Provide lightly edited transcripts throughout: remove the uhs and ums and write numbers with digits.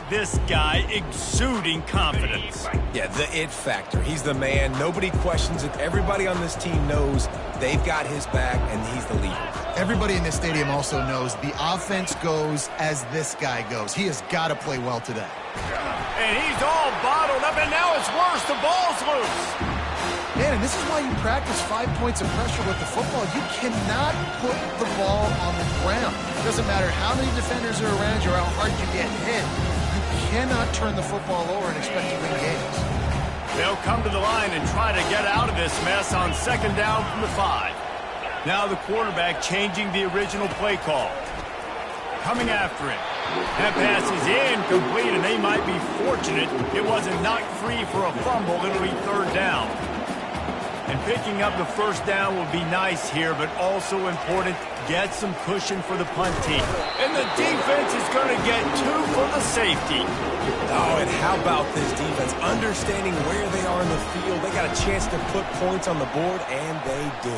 this guy exuding confidence. Yeah, the it factor. He's the man. Nobody questions it. Everybody on this team knows they've got his back, and he's the leader. Everybody in this stadium also knows the offense goes as this guy goes. He has got to play well today. And he's all bottled up, and now it's worse. The ball's loose. Man, and this is why you practice 5 points of pressure with the football. You cannot put the ball on the ground. It doesn't matter how many defenders are around you or how hard you get hit. You cannot turn the football over and expect to win games. They'll come to the line and try to get out of this mess on second down from the 5. Now the quarterback changing the original play call. Coming after it. That pass is incomplete, and they might be fortunate it wasn't knocked free for a fumble. It'll be third down. And picking up the first down will be nice here, but also important, get some cushion for the punt team. And the defense is going to get 2 for the safety. Oh, and how about this defense? Understanding where they are in the field. They got a chance to put points on the board, and they do.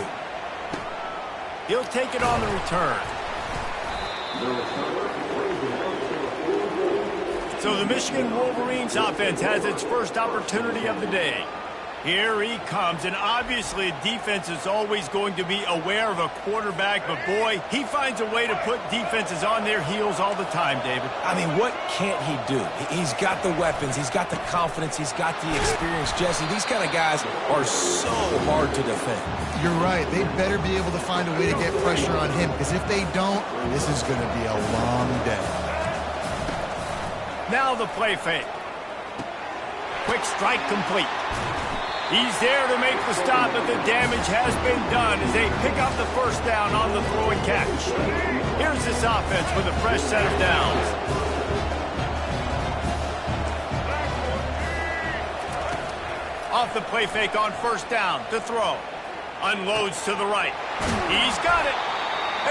He'll take it on the return. So the Michigan Wolverines offense has its first opportunity of the day. Here he comes, and obviously defense is always going to be aware of a quarterback, but boy, he finds a way to put defenses on their heels all the time, David. I mean, what can't he do? He's got the weapons, he's got the confidence, he's got the experience. Jesse, these kind of guys are so hard to defend. You're right. They better be able to find a way to get pressure on him, because if they don't, this is going to be a long day. Now the play fake. Quick strike complete. He's there to make the stop, but the damage has been done as they pick up the first down on the throw and catch. Here's this offense with a fresh set of downs. Off the play fake on first down to throw. Unloads to the right. He's got it.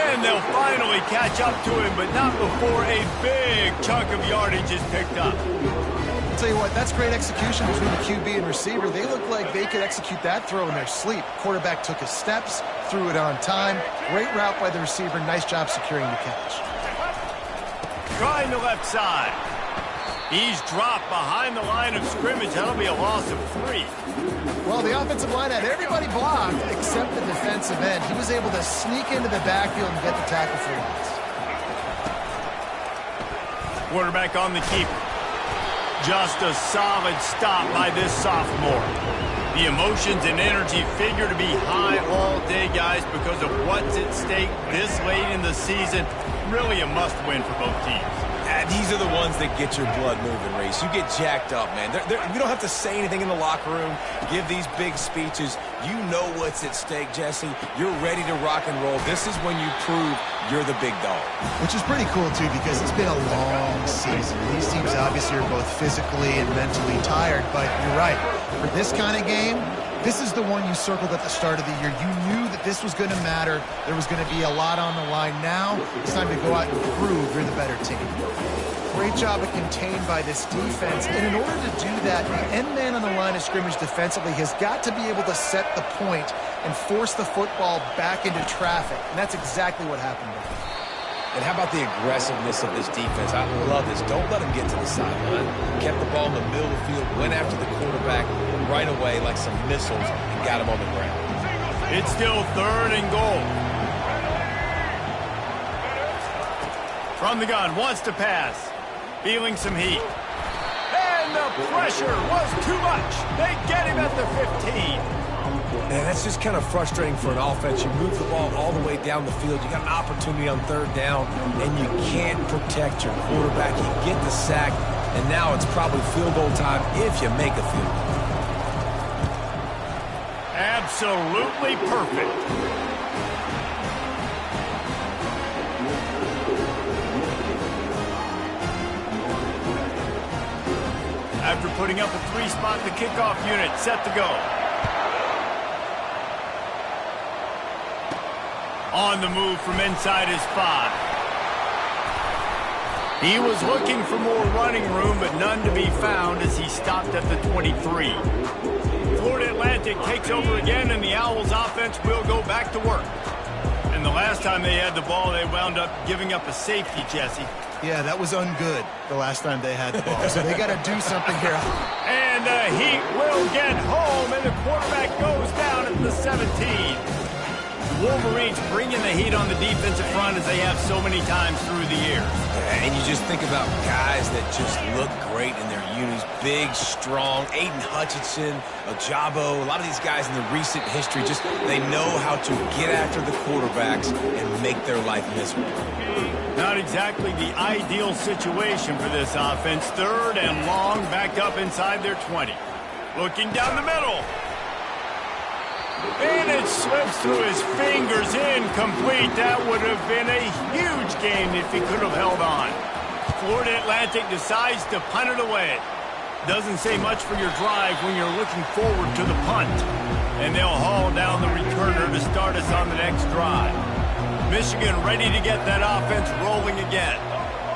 And they'll finally catch up to him, but not before a big chunk of yardage is picked up. I'll tell you what, that's great execution between the QB and receiver. They look like they could execute that throw in their sleep. Quarterback took his steps, threw it on time. Great route by the receiver. Nice job securing the catch. Trying the left side. He's dropped behind the line of scrimmage. That'll be a loss of 3. Well, the offensive line had everybody blocked except the defensive end. He was able to sneak into the backfield and get the tackle for once. Quarterback on the keeper. Just a solid stop by this sophomore. The emotions and energy figure to be high all day, guys, because of what's at stake this late in the season. Really a must-win for both teams. These are the ones that get your blood moving, Reese. You get jacked up, man. You don't have to say anything in the locker room, give these big speeches. You know what's at stake, Jesse. You're ready to rock and roll. This is when you prove you're the big dog. Which is pretty cool, too, because it's been a long season. These teams obviously are both physically and mentally tired, but you're right. For this kind of game, this is the one you circled at the start of the year. You knew that this was going to matter. There was going to be a lot on the line. Now it's time to go out and prove you're the better team. Great job of contained by this defense. And in order to do that, the end man on the line of scrimmage defensively has got to be able to set the point and force the football back into traffic. And that's exactly what happened. And how about the aggressiveness of this defense? I love this. Don't let them get to the sideline. Kept the ball in the middle of the field, went after the quarterback right away like some missiles and got him on the ground. It's still third and goal. From the gun, wants to pass. Feeling some heat. And the pressure was too much. They get him at the 15. And that's just kind of frustrating for an offense. You move the ball all the way down the field. You got an opportunity on third down, and you can't protect your quarterback. You get the sack, and now it's probably field goal time if you make a field goal. Absolutely perfect. After putting up a 3-spot, the kickoff unit set to go. On the move from inside his 5. He was looking for more running room, but none to be found as he stopped at the 23. Florida Atlantic takes over again, and the Owls offense will go back to work. And the last time they had the ball, they wound up giving up a safety, Jesse. Yeah, that was ungood the last time they had the ball. So they got to do something here. And the Heat will get home, and the quarterback goes down at the 17. Wolverines bringing the heat on the defensive front as they have so many times through the years. And you just think about guys that just look great in their unis. Big, strong, Aiden Hutchinson, Ojabo, a lot of these guys in the recent history, just they know how to get after the quarterbacks and make their life miserable. Not exactly the ideal situation for this offense. 3rd and long, back up inside their 20. Looking down the middle. And it slips through his fingers, incomplete. That would have been a huge game if he could have held on. Florida Atlantic decides to punt it away. Doesn't say much for your drive when you're looking forward to the punt. And they'll haul down the returner to start us on the next drive. Michigan ready to get that offense rolling again.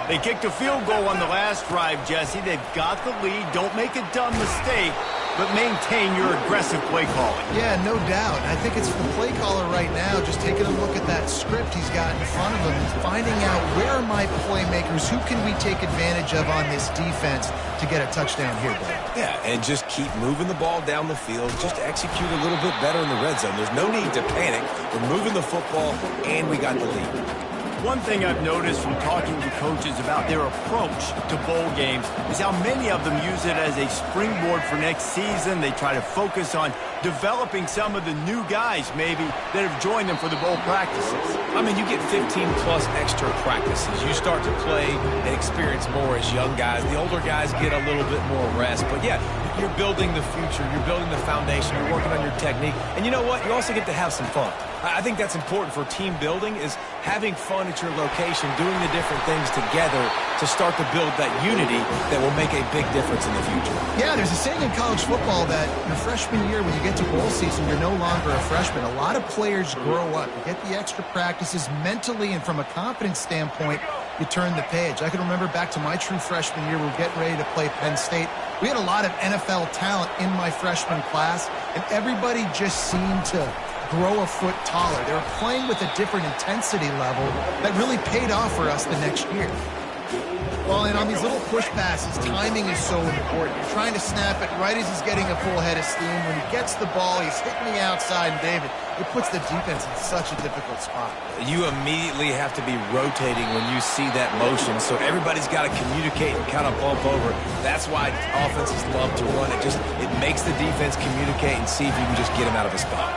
They kicked a field goal on the last drive, Jesse. They've got the lead. Don't make a dumb mistake, but maintain your aggressive play calling. Yeah, no doubt. I think it's the play caller right now just taking a look at that script he's got in front of him and finding out where are my playmakers, who can we take advantage of on this defense to get a touchdown here, Bill. Yeah, and just keep moving the ball down the field. Just execute a little bit better in the red zone. There's no need to panic. We're moving the football, and we got the lead. One thing I've noticed from talking to coaches about their approach to bowl games is how many of them use it as a springboard for next season. They try to focus on developing some of the new guys, maybe, that have joined them for the bowl practices. I mean, you get 15-plus extra practices. You start to play and experience more as young guys. The older guys get a little bit more rest. But, yeah, you're building the future. You're building the foundation. You're working on your technique. And you know what? You also get to have some fun. I think that's important for team building is having fun at your location, doing the different things together to start to build that unity that will make a big difference in the future. Yeah, there's a saying in college football that your freshman year, when you get to bowl season, you're no longer a freshman. A lot of players grow up. You get the extra practices mentally, and from a confidence standpoint, you turn the page. I can remember back to my true freshman year, we were getting ready to play Penn State. We had a lot of NFL talent in my freshman class, and everybody just seemed to grow a foot taller. They were playing with a different intensity level that really paid off for us the next year. Well, and on these little push passes, timing is so important. You're trying to snap it right as he's getting a full head of steam. When he gets the ball, he's hitting the outside, and David, it puts the defense in such a difficult spot. You immediately have to be rotating when you see that motion, so everybody's got to communicate and kind of bump over. That's why offenses love to run it. It makes the defense communicate and see if you can just get him out of a spot.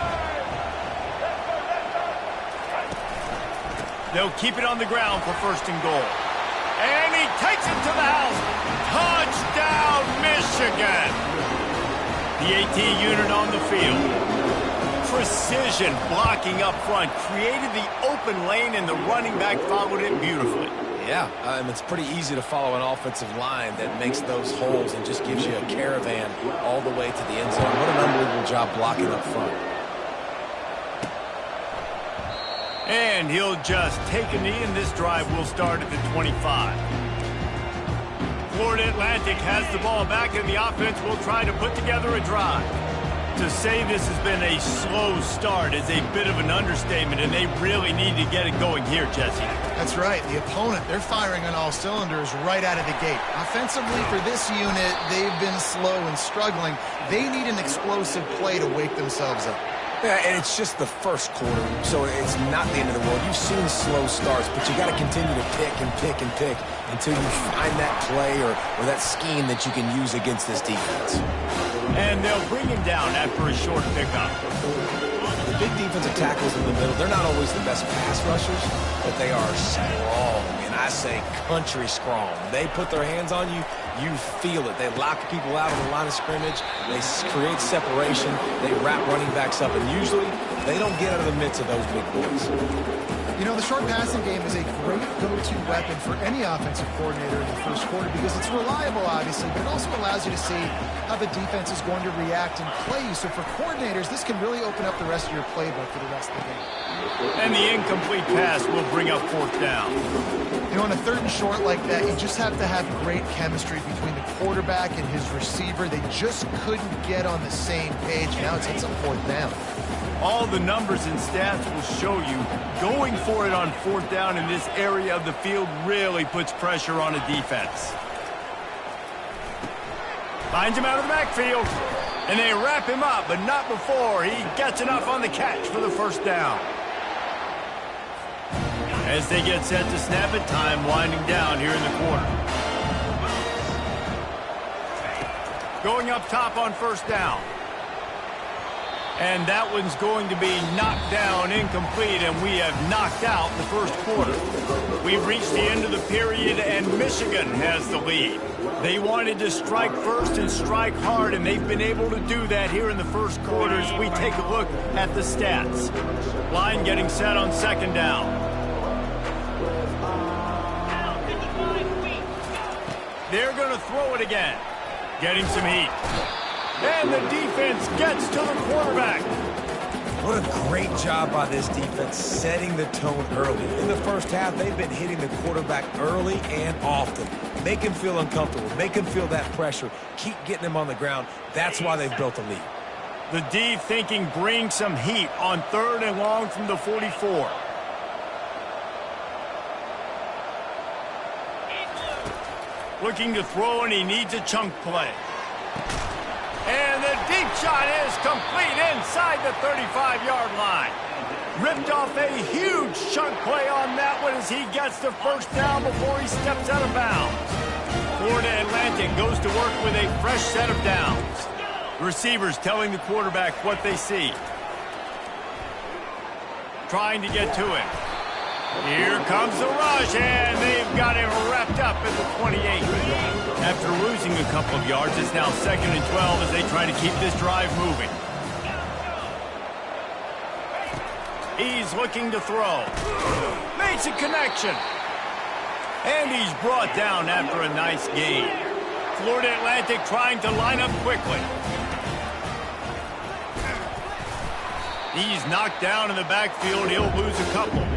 They'll keep it on the ground for 1st and goal. And he takes it to the house. Touchdown, Michigan. The AT unit on the field. Precision blocking up front. Created the open lane, and the running back followed it beautifully. Yeah, it's pretty easy to follow an offensive line that makes those holes and just gives you a caravan all the way to the end zone. What an unbelievable job blocking up front. And he'll just take a knee, and this drive will start at the 25. Florida Atlantic has the ball back, and the offense will try to put together a drive. To say this has been a slow start is a bit of an understatement, and they really need to get it going here, Jesse. That's right. The opponent, they're firing on all cylinders right out of the gate. Offensively, for this unit, they've been slow and struggling. They need an explosive play to wake themselves up. Yeah, and it's just the first quarter, so it's not the end of the world. You've seen slow starts, but you got to continue to pick and pick and pick until you find that play or that scheme that you can use against this defense. And they'll bring him down after a short pickup. The big defensive tackles in the middle, they're not always the best pass rushers, but they are strong, and I say country strong. They put their hands on you, you feel it. They lock people out on the line of scrimmage. They create separation. They wrap running backs up, and usually they don't get out of the midst of those big boys. You know, the short passing game is a great go-to weapon for any offensive coordinator in the first quarter because it's reliable, obviously, but it also allows you to see how the defense is going to react and play you. So for coordinators, this can really open up the rest of your playbook for the rest of the game. And the incomplete pass will bring up 4th down. You know, on a 3rd and short like that, you just have to have great chemistry between the quarterback and his receiver. They just couldn't get on the same page. Now it's on 4th down. All the numbers and stats will show you going for it on 4th down in this area of the field really puts pressure on a defense. Finds him out of the backfield, and they wrap him up, but not before he gets enough on the catch for the 1st down. As they get set to snap it, time winding down here in the quarter. Going up top on 1st down. And that one's going to be knocked down, incomplete, and we have knocked out the 1st quarter. We've reached the end of the period, and Michigan has the lead. They wanted to strike first and strike hard, and they've been able to do that here in the 1st quarter as we take a look at the stats. Line getting set on 2nd down. They're going to throw it again. Getting some heat. And the defense gets to the quarterback. What a great job by this defense setting the tone early. In the 1st half, they've been hitting the quarterback early and often. Make him feel uncomfortable. Make him feel that pressure. Keep getting him on the ground. That's why they've built a lead. The D thinking bring some heat on 3rd and long from the 44. Looking to throw, and he needs a chunk play. And the deep shot is complete inside the 35-yard line. Ripped off a huge chunk play on that one as he gets the 1st down before he steps out of bounds. Florida Atlantic goes to work with a fresh set of downs. Receivers telling the quarterback what they see. Trying to get to him. Here comes the rush, and they've got him wrapped up at the 28. After losing a couple of yards, it's now 2nd and 12 as they try to keep this drive moving. He's looking to throw. Makes a connection. And he's brought down after a nice gain. Florida Atlantic trying to line up quickly. He's knocked down in the backfield. He'll lose a couple.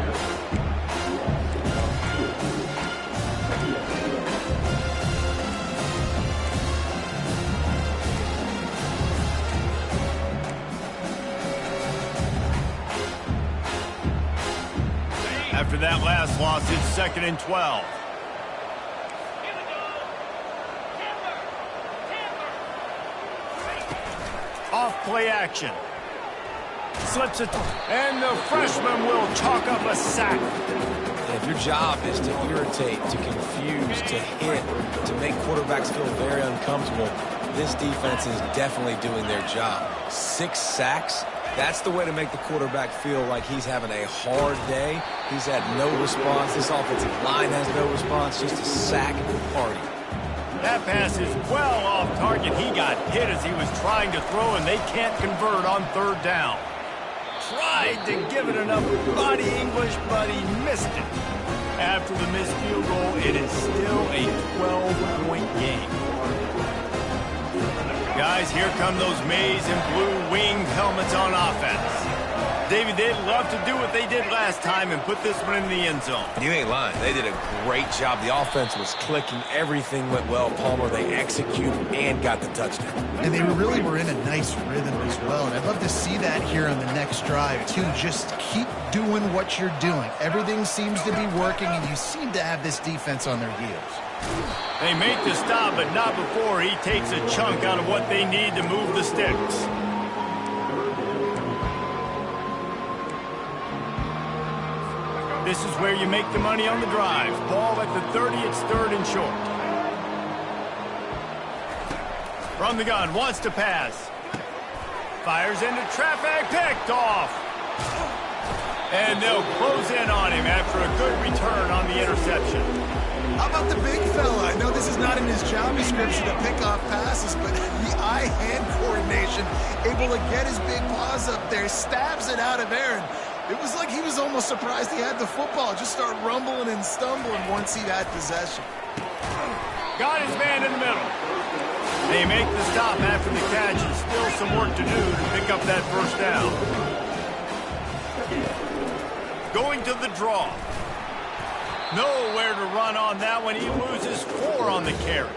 After that last loss, it's 2nd and 12. Off play action. Slips it, and the freshman will chalk up a sack. If your job is to irritate, to confuse, to hit, to make quarterbacks feel very uncomfortable, this defense is definitely doing their job. 6 sacks. That's the way to make the quarterback feel like he's having a hard day. He's had no response. This offensive line has no response. Just a sack party. That pass is well off target. He got hit as he was trying to throw, and they can't convert on 3rd down. Tried to give it enough body English, but he missed it. After the missed field goal, it is still a 12-point game. Guys, here come those maize and blue winged helmets on offense. David, they'd love to do what they did last time and put this one in the end zone. You ain't lying. They did a great job. The offense was clicking. Everything went well. Palmer, they executed and got the touchdown. And they really were in a nice rhythm as well. And I'd love to see that here on the next drive, too. Just keep doing what you're doing. Everything seems to be working, and you seem to have this defense on their heels. They make the stop, but not before he takes a chunk out of what they need to move the sticks. This is where you make the money on the drive. Ball at the 30, it's 3rd and short. From the gun, wants to pass. Fires into traffic, picked off. And they'll close in on him after a good return on the interception. How about the big fella? I know this is not in his job description to pick off passes, but the eye-hand coordination, able to get his big paws up there, stabs it out of Aaron. It was like he was almost surprised he had the football. Just start rumbling and stumbling once he had possession. Got his man in the middle. They make the stop after the catch, and still some work to do to pick up that 1st down. Going to the draw. Nowhere to run on that one. He loses 4 on the carry.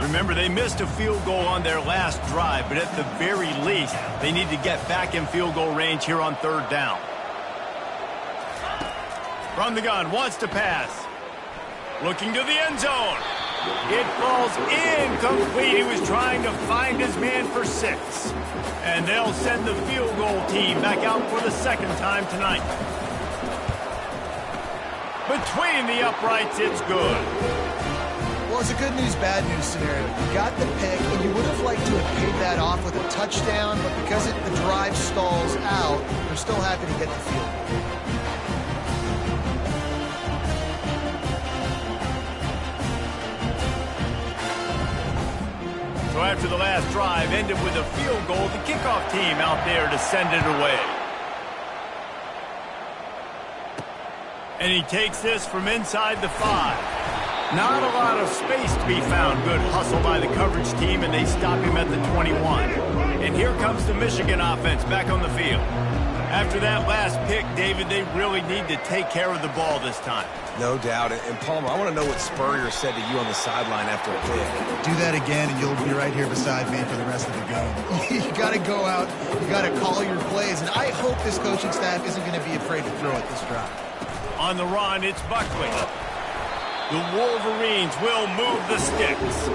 Remember, they missed a field goal on their last drive, but at the very least, they need to get back in field goal range here on 3rd down. From the gun, wants to pass. Looking to the end zone. It falls incomplete. He was trying to find his man for 6. And they'll send the field goal team back out for the 2nd time tonight. Between the uprights, it's good. Well, it's a good news, bad news scenario. You got the pick, and you would have liked to have paid that off with a touchdown, but because the drive stalls out, they're still happy to get the field goal. So after the last drive ended with a field goal, the kickoff team out there to send it away. And he takes this from inside the 5. Not a lot of space to be found. Good hustle by the coverage team, and they stop him at the 21. And here comes the Michigan offense back on the field. After that last pick, David, they really need to take care of the ball this time. No doubt. And Palmer, I want to know what Spurrier said to you on the sideline after a pick. Do that again, and you'll be right here beside me for the rest of the game. You got to go out. You got to call your plays. And I hope this coaching staff isn't going to be afraid to throw at this drive. On the run, it's Buckley. The Wolverines will move the sticks.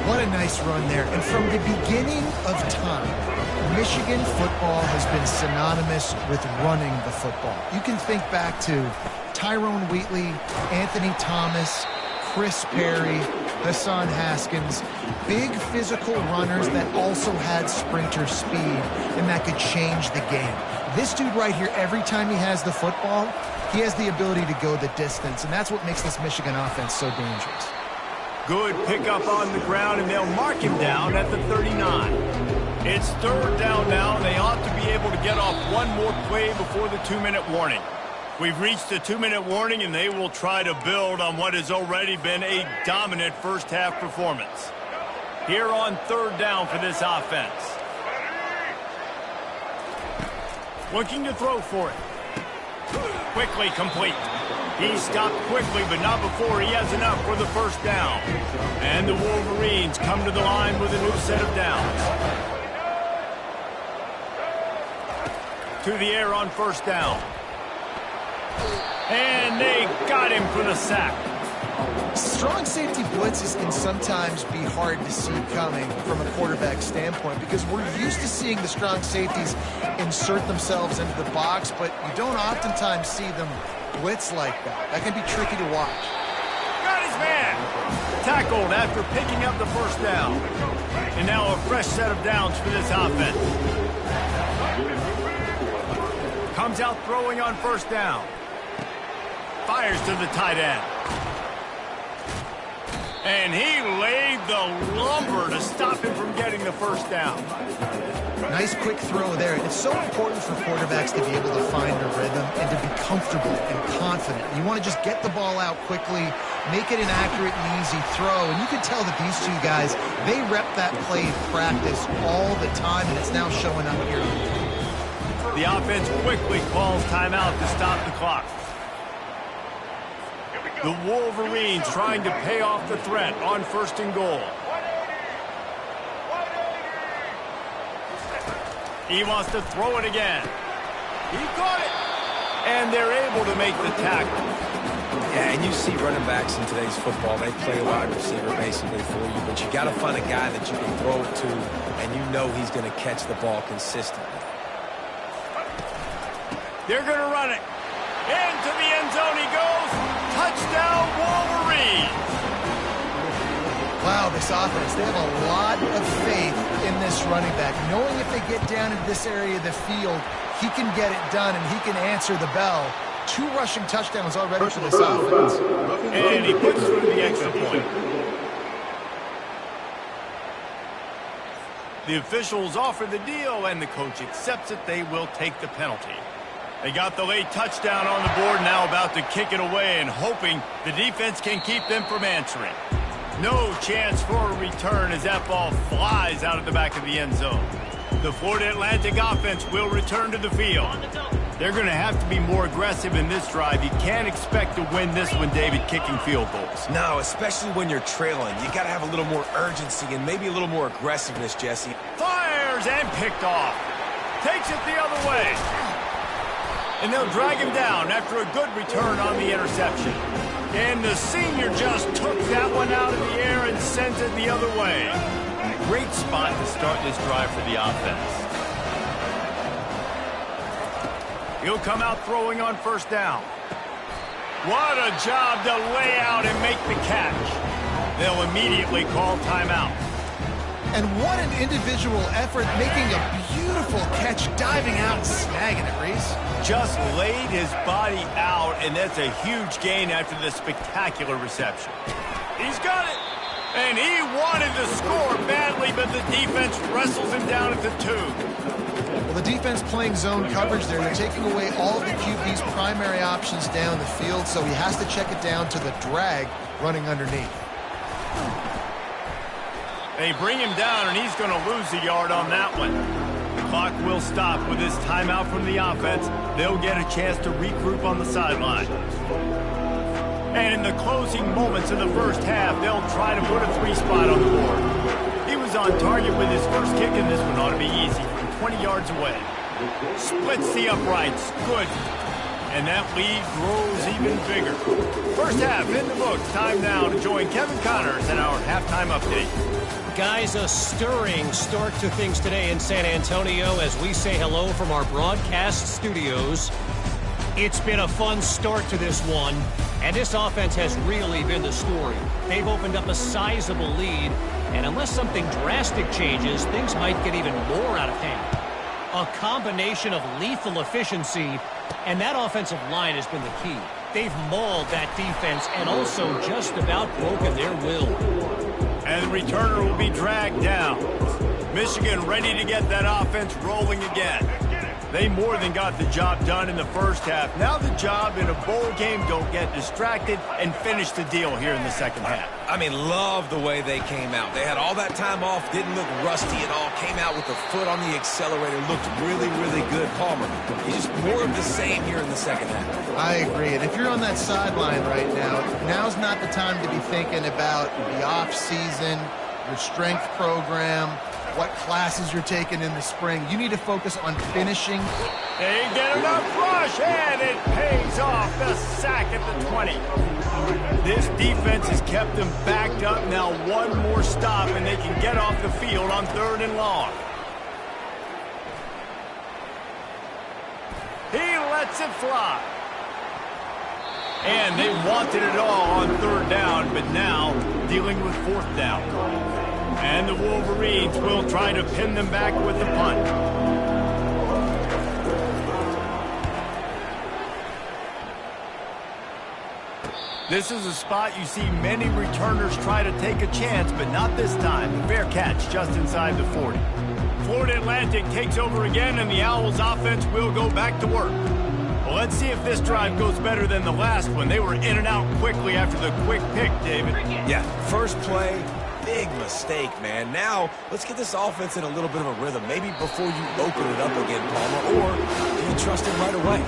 What a nice run there. And from the beginning of time, Michigan football has been synonymous with running the football. You can think back to Tyrone Wheatley, Anthony Thomas, Chris Perry, Hassan Haskins, big physical runners that also had sprinter speed and that could change the game. This dude right here, every time he has the football, he has the ability to go the distance, and that's what makes this Michigan offense so dangerous. Good pickup on the ground, and they'll mark him down at the 39. It's 3rd down now, and they ought to be able to get off one more play before the 2-minute warning. We've reached the 2-minute warning, and they will try to build on what has already been a dominant first-half performance. Here on 3rd down for this offense. Looking to throw for it. Quickly complete. He stopped quickly, but not before he has enough for the 1st down. And the Wolverines come to the line with a new set of downs. To the air on 1st down. And they got him for the sack. Strong safety blitzes can sometimes be hard to see coming from a quarterback standpoint because we're used to seeing the strong safeties insert themselves into the box, but you don't oftentimes see them blitz like that. That can be tricky to watch. Got his man. Tackled after picking up the 1st down. And now a fresh set of downs for this offense. Comes out throwing on 1st down. Fires to the tight end. And he laid the lumber to stop him from getting the 1st down. Nice quick throw there. It's so important for quarterbacks to be able to find a rhythm and to be comfortable and confident. You want to just get the ball out quickly, make it an accurate and easy throw. And you can tell that these two guys, they rep that play in practice all the time, and it's now showing up here. The offense quickly calls timeout to stop the clock. The Wolverines trying to pay off the threat on 1st and goal. He wants to throw it again. He caught it. And they're able to make the tackle. Yeah, and you see running backs in today's football, they play a wide receiver basically for you, but you got to find a guy that you can throw it to, and you know he's going to catch the ball consistently. They're going to run it. Into the end zone he goes. Touchdown, Wolverines! Wow, this offense, they have a lot of faith in this running back. Knowing if they get down into this area of the field, he can get it done and he can answer the bell. 2 rushing touchdowns already for this offense. And he puts through the extra point. The officials offer the deal, and the coach accepts it. They will take the penalty. They got the late touchdown on the board, now about to kick it away and hoping the defense can keep them from answering. No chance for a return as that ball flies out of the back of the end zone. The Florida Atlantic offense will return to the field. They're going to have to be more aggressive in this drive. You can't expect to win this one, David, kicking field goals. No, especially when you're trailing. You got to have a little more urgency and maybe a little more aggressiveness, Jesse. Fires and picked off. Takes it the other way. And they'll drag him down after a good return on the interception. And the senior just took that one out of the air and sends it the other way. Great spot to start this drive for the offense. He'll come out throwing on first down. What a job to lay out and make the catch. They'll immediately call timeout. And what an individual effort, making a beautiful catch, diving out and snagging it, Reese. Just laid his body out, and that's a huge gain after the spectacular reception. He's got it. And he wanted to score badly, but the defense wrestles him down at the 2. Well, the defense playing zone coverage there. They're taking away all of the QB's primary options down the field, so he has to check it down to the drag running underneath. They bring him down, and he's going to lose a yard on that one. The clock will stop with this timeout from the offense. They'll get a chance to regroup on the sideline. And in the closing moments of the first half, they'll try to put a 3-spot on the board. He was on target with his first kick, and this one ought to be easy from 20 yards away. Splits the uprights. Good. And that lead grows even bigger. First half in the books. Time now to join Kevin Connors in our halftime update. Guys, a stirring start to things today in San Antonio as we say hello from our broadcast studios. It's been a fun start to this one, and this offense has really been the story. They've opened up a sizable lead, and unless something drastic changes, things might get even more out of hand. A combination of lethal efficiency, and that offensive line has been the key. They've mauled that defense and also just about broken their will. And the returner will be dragged down. Michigan ready to get that offense rolling again. They more than got the job done in the first half. Now the job in a bowl game, don't get distracted and finish the deal here in the second half. I mean, love the way they came out. They had all that time off, didn't look rusty at all, came out with the foot on the accelerator, looked really, really good. Palmer, it's just more of the same here in the second half. I agree. And if you're on that sideline right now, now's not the time to be thinking about the off-season, your strength program, what classes you're taking in the spring. You need to focus on finishing. They get enough rush, and it pays off. The sack at the 20. This defense has kept them backed up. Now one more stop, and they can get off the field on 3rd and long. He lets it fly. And they wanted it all on 3rd down, but now dealing with 4th down. And the Wolverines will try to pin them back with the punt. This is a spot you see many returners try to take a chance, but not this time. The fair catch just inside the 40. Florida Atlantic takes over again, and the Owls offense will go back to work. Well, let's see if this drive goes better than the last one. They were in and out quickly after the quick pick, David. Yeah, first play, big mistake, man. Now, let's get this offense in a little bit of a rhythm. Maybe before you open it up again, Palmer, or do you trust him right away?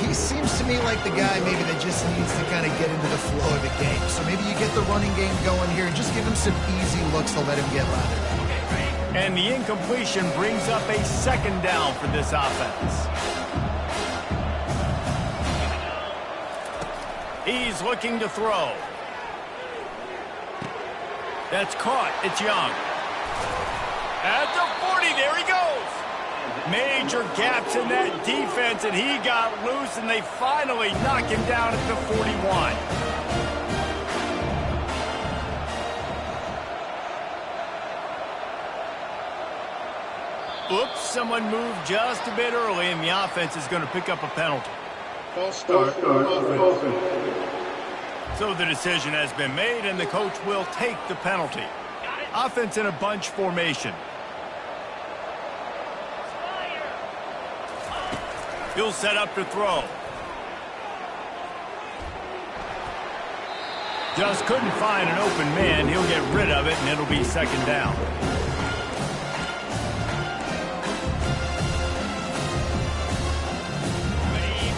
He seems to me like the guy maybe that just needs to kind of get into the flow of the game. So maybe you get the running game going here and just give him some easy looks to let him get lathered. And the incompletion brings up a 2nd down for this offense. He's looking to throw. That's caught. It's Young. At the 40, there he goes. Major gaps in that defense, and he got loose, and they finally knock him down at the 41. Oops, someone moved just a bit early, and the offense is going to pick up a penalty. False start. So the decision has been made, and the coach will take the penalty. Offense in a bunch formation. He'll set up to throw. Just couldn't find an open man. He'll get rid of it, and it'll be 2nd down.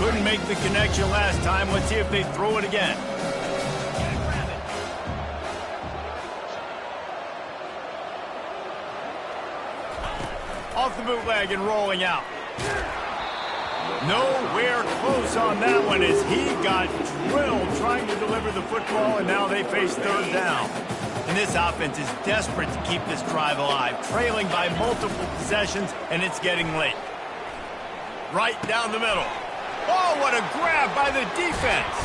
Couldn't make the connection last time. Let's see if they throw it again. Off the bootleg and rolling out. Nowhere close on that one as he got drilled trying to deliver the football, and now they face third down. And this offense is desperate to keep this drive alive, trailing by multiple possessions, and it's getting late. Right down the middle. Oh, what a grab by the defense.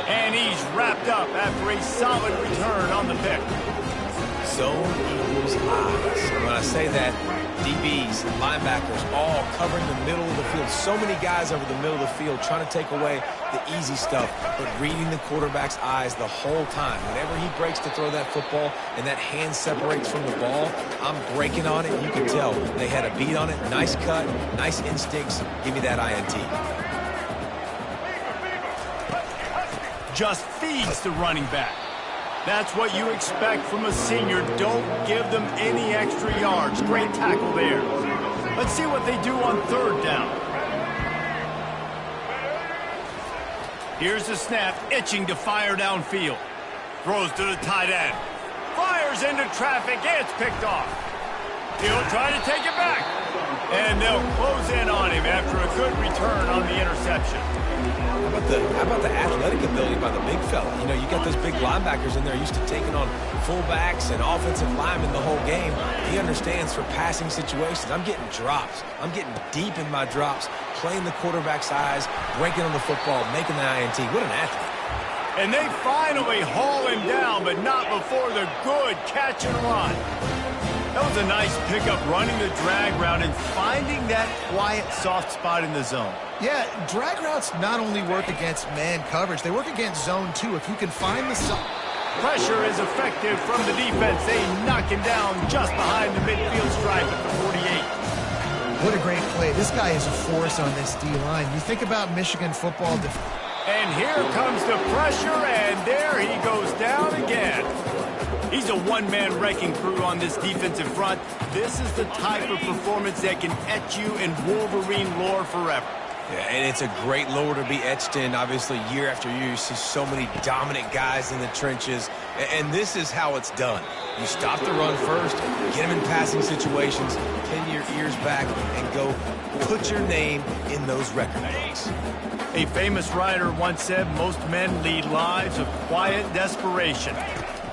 And he's wrapped up after a solid return on the pick. Zone equals eyes. And when I say that, DBs, linebackers, all covering the middle of the field. So many guys over the middle of the field trying to take away the easy stuff, but reading the quarterback's eyes the whole time. Whenever he breaks to throw that football and that hand separates from the ball, I'm breaking on it. You can tell they had a beat on it. Nice cut, nice instincts. Give me that INT. Just feeds the running back. That's what you expect from a senior. Don't give them any extra yards. Great tackle there. Let's see what they do on third down. Here's the snap, itching to fire downfield. Throws to the tight end. Fires into traffic. It's picked off. He'll try to take it back. And they'll close in on him after a good return on the interception. How about the athletic ability by the big fella? You know, you got those big linebackers in there used to taking on fullbacks and offensive linemen the whole game. He understands for passing situations. I'm getting drops. I'm getting deep in my drops, playing the quarterback's eyes, breaking on the football, making the INT. What an athlete. And they finally haul him down, but not before the good catch and run. That was a nice pickup, running the drag route and finding that quiet, soft spot in the zone. Yeah, drag routes not only work against man coverage, they work against zone too. If you can find the zone. Pressure is effective from the defense. They knock him down just behind the midfield stripe at the 48. What a great play. This guy is a force on this D-line. You think about Michigan football. And here comes the pressure, and there he goes down again. He's a one-man wrecking crew on this defensive front. This is the type of performance that can etch you in Wolverine lore forever. Yeah, and it's a great lore to be etched in. Obviously, year after year, you see so many dominant guys in the trenches. And this is how it's done. You stop the run first, get them in passing situations, pin your ears back, and go put your name in those record books. A famous writer once said, most men lead lives of quiet desperation.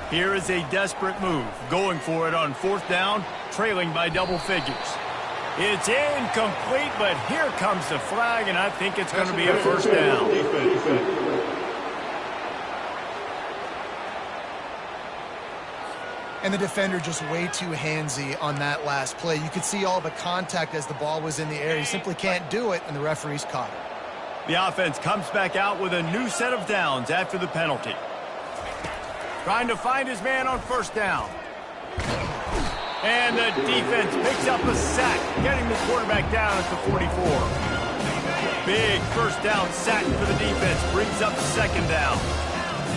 Here is a desperate move, going for it on fourth down, trailing by double figures. It's incomplete, but here comes the flag, and I think it's going to be a first down. And the defender just way too handsy on that last play. You could see all the contact as the ball was in the air. He simply can't do it, and the referee's caught it. The offense comes back out with a new set of downs after the penalty. Trying to find his man on first down. And the defense picks up a sack, getting the quarterback down at the 44. Big first down sack for the defense, brings up second down.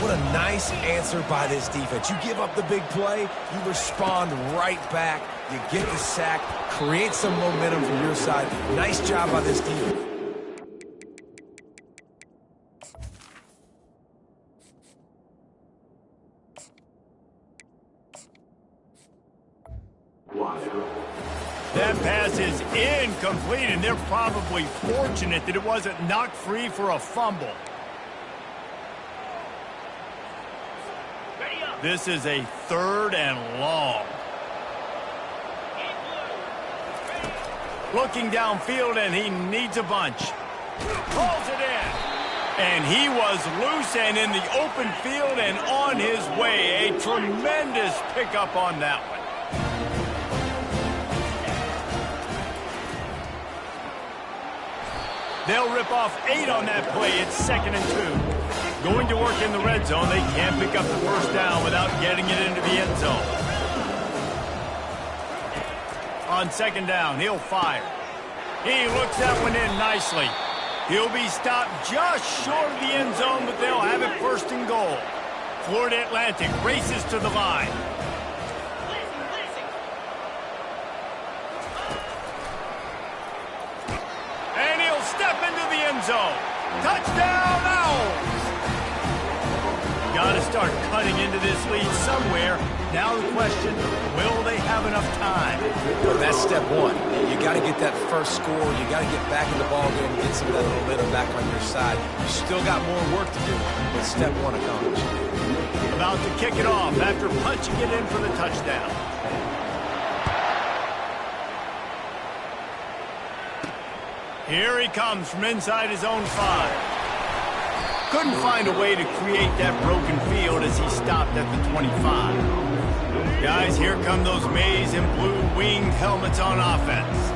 What a nice answer by this defense. You give up the big play, you respond right back, you get the sack, create some momentum from your side. Nice job by this defense. That pass is incomplete, and they're probably fortunate that it wasn't knocked free for a fumble. This is a third and long. Looking downfield, and he needs a bunch. Pulls it in. And he was loose and in the open field and on his way. A tremendous pickup on that one. They'll rip off 8 on that play. It's 2nd and 2. Going to work in the red zone. They can't pick up the first down without getting it into the end zone. On 2nd down, he'll fire. He looks that one in nicely. He'll be stopped just short of the end zone, but they'll have it 1st and goal. Florida Atlantic races to the line. And he'll step into the end zone. Touchdown, Owls! Got to start cutting into this lead somewhere. Now the question, will they have enough time? Well, that's step one. You got to get that first score. You got to get back in the ball game and get some of that momentum back on your side. You still got more work to do, but step one accomplished. About to kick it off after punching it in for the touchdown. Here he comes from inside his own 5. Couldn't find a way to create that broken field as he stopped at the 25. Guys, here come those maize and blue winged helmets on offense.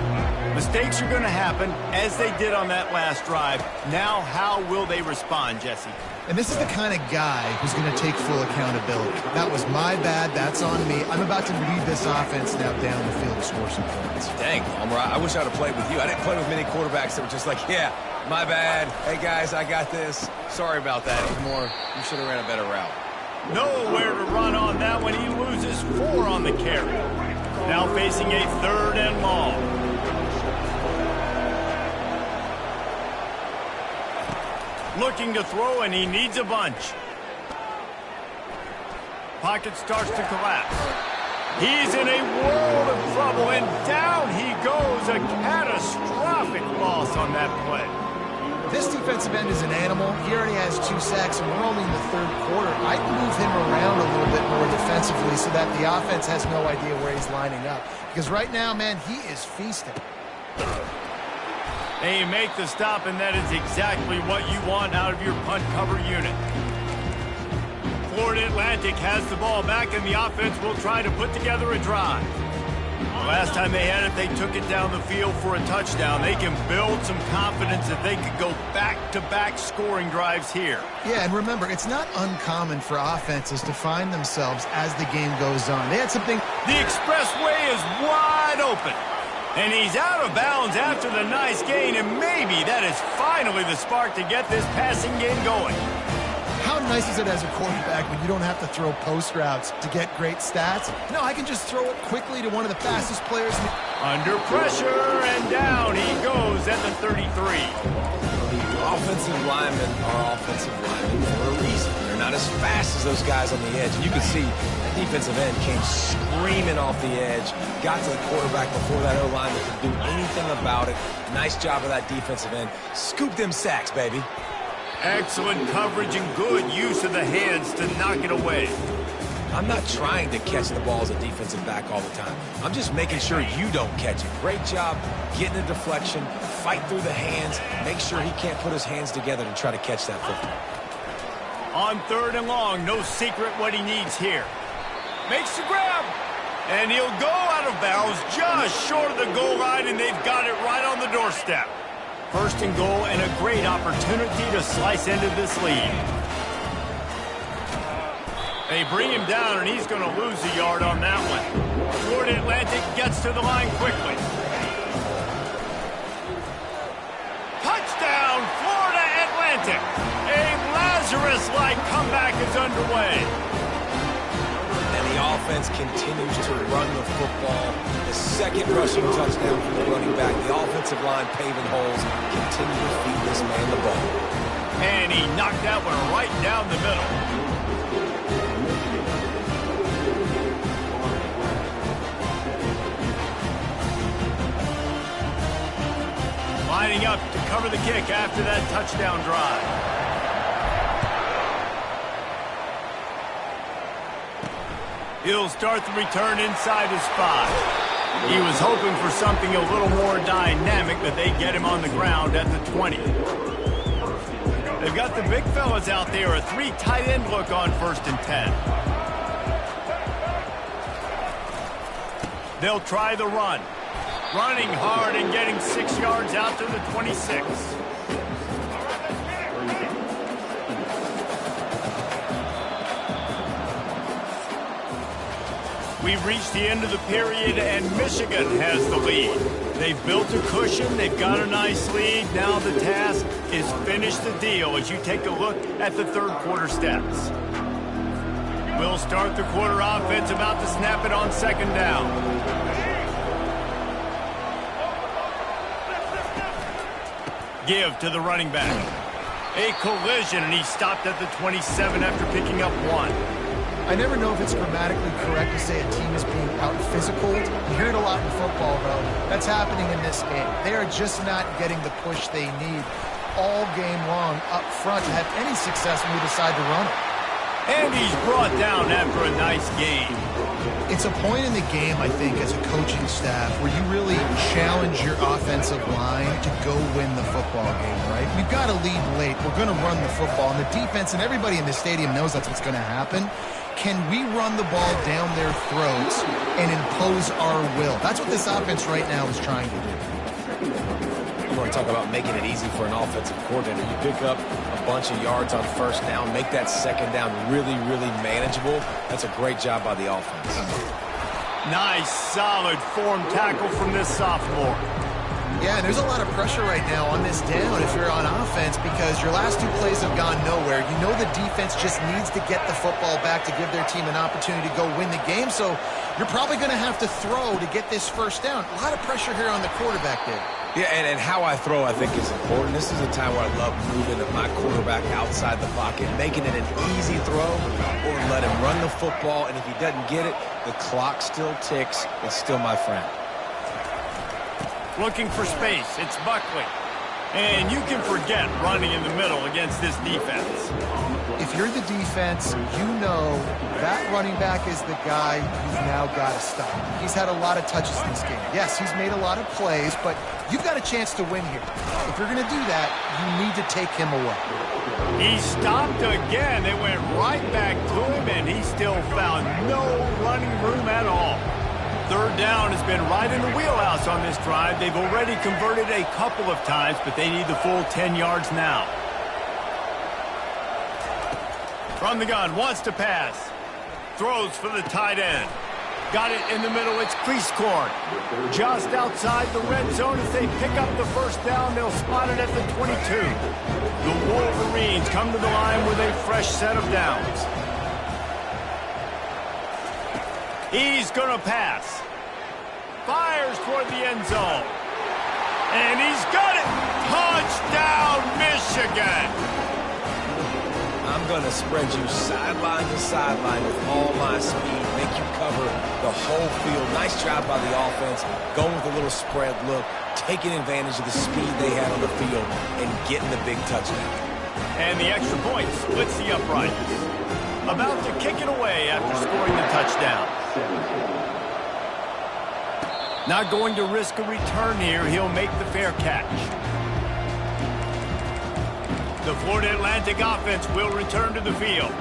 Mistakes are going to happen, as they did on that last drive. Now, how will they respond, Jesse? And this is the kind of guy who's going to take full accountability. That was my bad. That's on me. I'm about to lead this offense now down the field to score some points. Dang, Palmer, I wish I would have played with you. I didn't play with many quarterbacks that were just like, yeah, my bad. Hey, guys, I got this. Sorry about that. It was more, you should have ran a better route. Nowhere to run on that one. He loses 4 on the carry. Now facing a 3rd and long. Looking to throw, and he needs a bunch. Pocket starts to collapse. He's in a world of trouble, and down he goes. A catastrophic loss on that play. This defensive end is an animal. He already has 2 sacks, and we're only in the 3rd quarter. I'd move him around a little bit more defensively so that the offense has no idea where he's lining up. Because right now, man, he is feasting. They make the stop, and that is exactly what you want out of your punt cover unit. Florida Atlantic has the ball back, and the offense will try to put together a drive. Last time they had it, they took it down the field for a touchdown. They can build some confidence that they could go back-to-back scoring drives here. Yeah, and remember, it's not uncommon for offenses to find themselves as the game goes on. They had something... The expressway is wide open. And he's out of bounds after the nice gain, and maybe that is finally the spark to get this passing game going. How nice is it as a quarterback when you don't have to throw post routes to get great stats? No, I can just throw it quickly to one of the fastest players. Under pressure, and down he goes at the 33. Offensive linemen are offensive linemen for a reason. They're not as fast as those guys on the edge. And you can see that defensive end came screaming off the edge, got to the quarterback before that O-lineman could do anything about it. Nice job of that defensive end. Scoop them sacks, baby. Excellent coverage and good use of the hands to knock it away. I'm not trying to catch the ball as a defensive back all the time. I'm just making sure you don't catch it. Great job getting a deflection, fight through the hands, make sure he can't put his hands together to try to catch that football. On 3rd and long, no secret what he needs here. Makes the grab, and he'll go out of bounds just short of the goal line, and they've got it right on the doorstep. 1st and goal, and a great opportunity to slice into this lead. They bring him down, and he's going to lose a yard on that one. Florida Atlantic gets to the line quickly. Touchdown, Florida Atlantic! A Lazarus-like comeback is underway. And the offense continues to run the football. The 2nd rushing touchdown from the running back. The offensive line paving holes. Continue to feed this man the ball. And he knocked that one right down the middle. Lining up to cover the kick after that touchdown drive. He'll start the return inside his spot. He was hoping for something a little more dynamic, but they get him on the ground at the 20. They've got the big fellas out there, a 3 tight end look on 1st and 10. They'll try the run. Running hard and getting 6 yards out to the 26. We've reached the end of the period, and Michigan has the lead. They've built a cushion. They've got a nice lead. Now the task is finish the deal as you take a look at the 3rd quarter stats. We'll start the quarter offense about to snap it on 2nd down. Give to the running back. A collision, and he stopped at the 27 after picking up 1. I never know if it's grammatically correct to say a team is being out-physical. You hear it a lot in football, though. That's happening in this game. They are just not getting the push they need all game long up front to have any success when we decide to run it. And he's brought down after a nice game. It's a point in the game, I think, as a coaching staff where you really challenge your offensive line to go win the football game, right? We've got to lead late. We're going to run the football. And the defense and everybody in the stadium knows that's what's going to happen. Can we run the ball down their throats and impose our will? That's what this offense right now is trying to do. You want to talk about making it easy for an offensive coordinator. You pick up a bunch of yards on first down, make that second down really, really manageable. That's a great job by the offense. Nice, solid form tackle from this sophomore. Yeah, and there's a lot of pressure right now on this down if you're on offense because your last 2 plays have gone nowhere. You know the defense just needs to get the football back to give their team an opportunity to go win the game, so you're probably going to have to throw to get this first down. A lot of pressure here on the quarterback there. Yeah, and how I throw, I think, is important. This is a time where I love moving my quarterback outside the pocket, making it an easy throw, or let him run the football, and if he doesn't get it, the clock still ticks. It's still my friend. Looking for space, it's Buckley. And you can forget running in the middle against this defense. If you're the defense, you know that running back is the guy you've now got to stop. He's had a lot of touches in this game. Yes, he's made a lot of plays, but you've got a chance to win here. If you're going to do that, you need to take him away. He stopped again. They went right back to him, and he still found no running room at all. Third down has been right in the wheelhouse on this drive. They've already converted a couple of times, but they need the full 10 yards now. From the gun, wants to pass. Throws for the tight end. Got it in the middle, it's Creasecorn. Just outside the red zone as they pick up the first down, they'll spot it at the 22. The Wolverines come to the line with a fresh set of downs. He's going to pass. Fires toward the end zone. And he's got it! Touchdown, Michigan! I'm going to spread you sideline to sideline with all my speed, make you cover the whole field. Nice job by the offense, going with a little spread look, taking advantage of the speed they had on the field, and getting the big touchdown. And the extra point splits the uprights. About to kick it away after scoring the touchdown. Not going to risk a return here. He'll make the fair catch. The Florida Atlantic offense will return to the field.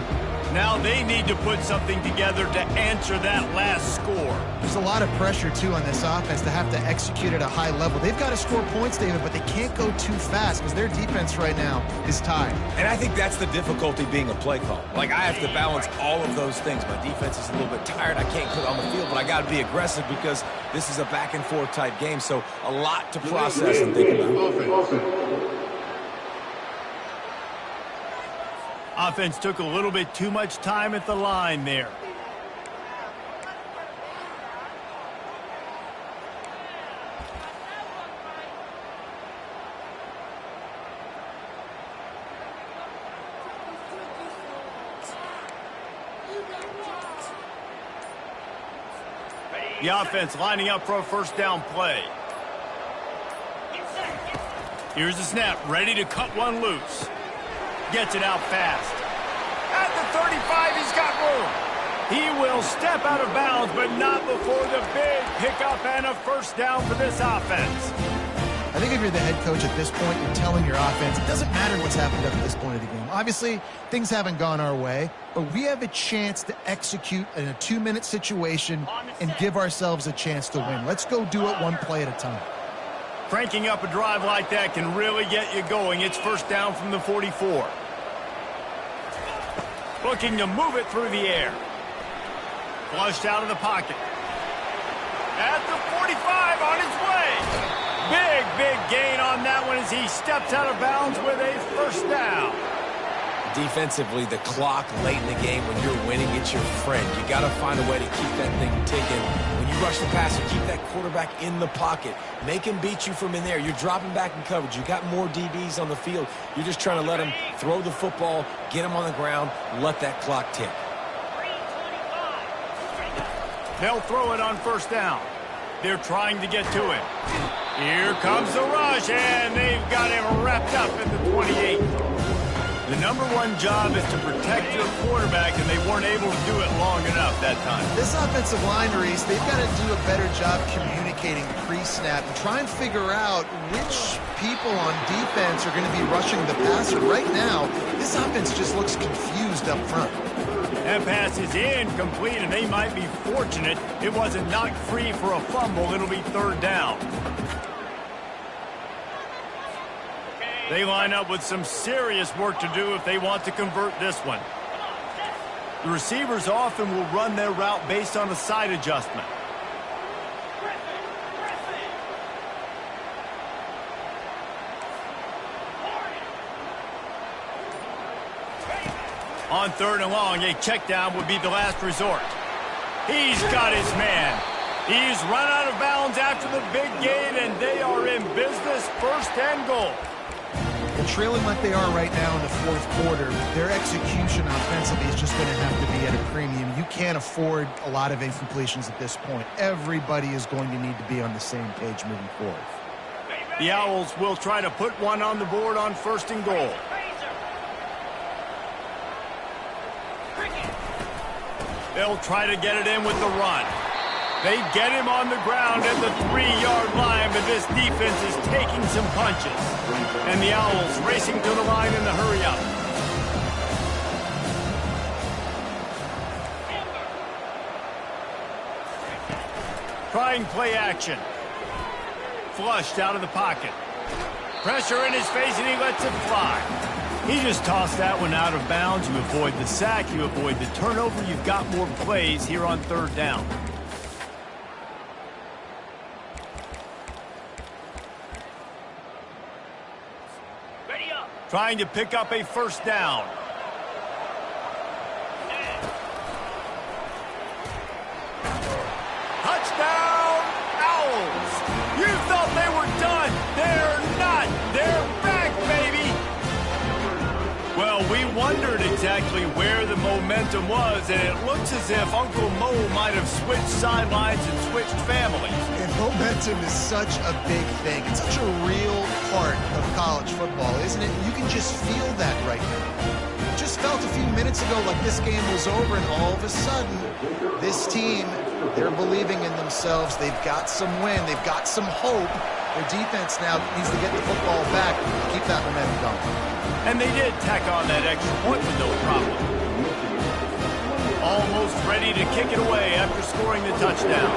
Now they need to put something together to answer that last score. There's a lot of pressure, too, on this offense to have to execute at a high level. They've got to score points, David, but they can't go too fast because their defense right now is tired. And I think that's the difficulty being a play call. Like, I have to balance all of those things. My defense is a little bit tired. I can't put on the field, but I got to be aggressive because this is a back-and-forth type game, so a lot to process and think about. Offense took a little bit too much time at the line there. The offense lining up for a first down play. Here's the snap, ready to cut one loose. Gets it out fast. At the 35, he's got room. He will step out of bounds, but not before the big pickup and a first down for this offense. I think if you're the head coach at this point, you're telling your offense, it doesn't matter what's happened up to this point of the game. Obviously, things haven't gone our way, but we have a chance to execute in a 2-minute situation and give ourselves a chance to win. Let's go do it one play at a time. Cranking up a drive like that can really get you going. It's first down from the 44. Looking to move it through the air. Flushed out of the pocket. At the 45, on his way. Big gain on that one as he steps out of bounds with a first down. Defensively, the clock late in the game when you're winning, it's your friend. You got to find a way to keep that thing ticking. When you rush the passer, keep that quarterback in the pocket. Make him beat you from in there. You're dropping back in coverage. You got more DBs on the field. You're just trying to let him throw the football, get him on the ground, let that clock tick. They'll throw it on first down. They're trying to get to it. Here comes the rush, and they've got him wrapped up at the 28. The number one job is to protect your quarterback, and they weren't able to do it long enough that time. This offensive line, Reese, they've got to do a better job communicating pre-snap and try and figure out which people on defense are going to be rushing the passer. Right now, this offense just looks confused up front. That pass is incomplete, and they might be fortunate it wasn't knocked free for a fumble. It'll be third down. They line up with some serious work to do if they want to convert this one. The receivers often will run their route based on a side adjustment. On third and long, a check down would be the last resort. He's got his man. He's run out of bounds after the big gain, and they are in business, first and goal. And trailing like they are right now in the fourth quarter, their execution offensively is just going to have to be at a premium. You can't afford a lot of incompletions at this point. Everybody is going to need to be on the same page moving forward. The Owls will try to put one on the board on first and goal. They'll try to get it in with the run. They get him on the ground at the 3-yard line, but this defense is taking some punches. And the Owls racing to the line in the hurry-up. Trying play action. Flushed out of the pocket. Pressure in his face, and he lets it fly. He just tossed that one out of bounds. You avoid the sack, you avoid the turnover. You've got more plays here on third down. Ready up. Trying to pick up a first down. Touchdown, Owls! You thought they were done. They're not. They're back, baby. Well, we wondered exactly where the momentum was, and it looks as if Uncle Mo might have switched sidelines and switched families. And momentum is such a big thing. It's such a real part of college football, isn't it? You can just feel that right now. It just felt a few minutes ago like this game was over, and all of a sudden, this team, they're believing in themselves. They've got some win. They've got some hope. Their defense now needs to get the football back and keep that momentum going. And they did tack on that extra point with no problem. Almost ready to kick it away after scoring the touchdown.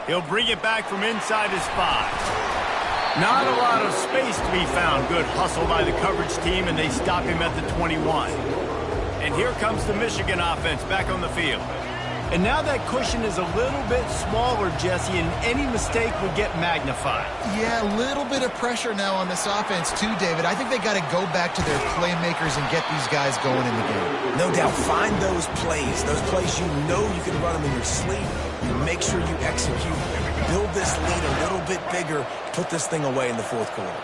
He'll bring it back from inside his 5. Not a lot of space to be found. Good hustle by the coverage team, and they stop him at the 21. And here comes the Michigan offense back on the field. And now that cushion is a little bit smaller, Jesse, and any mistake would get magnified. Yeah, a little bit of pressure now on this offense too, David. I think they got to go back to their playmakers and get these guys going in the game. No doubt. Find those plays you know you can run them in your sleep. You make sure you execute. Build this lead a little bit bigger. Put this thing away in the fourth quarter.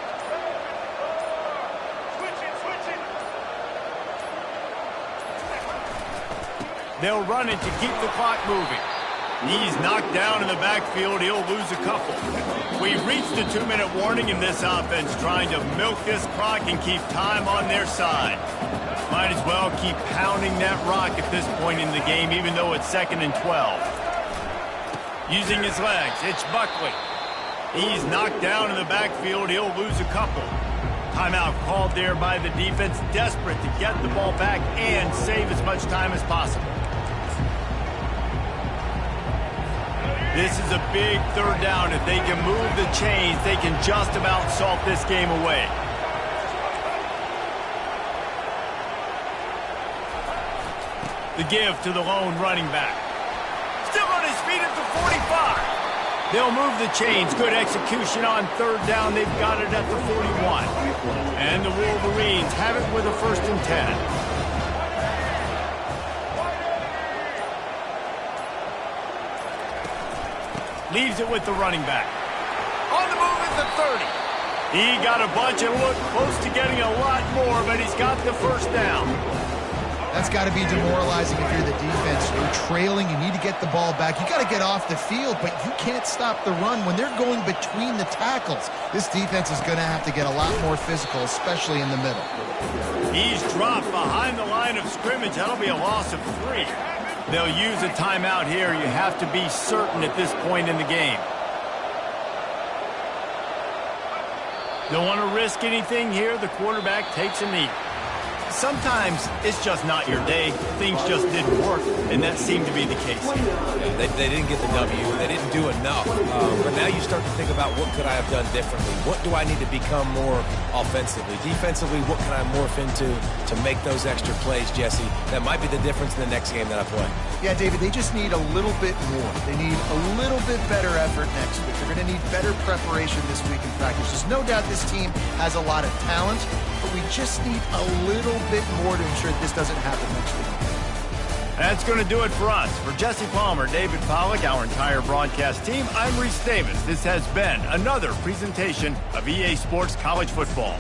They'll run it to keep the clock moving. He's knocked down in the backfield. He'll lose a couple. We've reached the 2-minute warning in this offense, trying to milk this clock and keep time on their side. Might as well keep pounding that rock at this point in the game, even though it's 2nd and 12. Using his legs, it's Buckley. He's knocked down in the backfield. He'll lose a couple. Timeout called there by the defense, desperate to get the ball back and save as much time as possible. This is a big third down. If they can move the chains, they can just about salt this game away. The give to the lone running back. Still on his feet at the 45. They'll move the chains. Good execution on third down. They've got it at the 41. And the Wolverines have it with a 1st and 10. Leaves it with the running back. On the move at the 30. He got a bunch and looked close to getting a lot more, but he's got the 1st down. That's got to be demoralizing if you're the defense. You're trailing. You need to get the ball back. You got to get off the field, but you can't stop the run when they're going between the tackles. This defense is going to have to get a lot more physical, especially in the middle. He's dropped behind the line of scrimmage. That'll be a loss of 3. They'll use a timeout here. You have to be certain at this point in the game. Don't want to risk anything here. The quarterback takes a knee. Sometimes it's just not your day. Things just didn't work, and that seemed to be the case. Yeah, they didn't get the W. They didn't do enough. But now you start to think about what could I have done differently? What do I need to become more offensively? Defensively, what can I morph into to make those extra plays, Jesse? That might be the difference in the next game that I play. Yeah, David, they just need a little bit more. They need a little bit better effort next week. They're going to need better preparation this week in practice. There's no doubt this team has a lot of talent, but we just need a little bit more to ensure this doesn't happen next week. That's going to do it for us. For Jesse Palmer, David Pollack, our entire broadcast team, I'm Reese Davis. This has been another presentation of EA Sports College Football.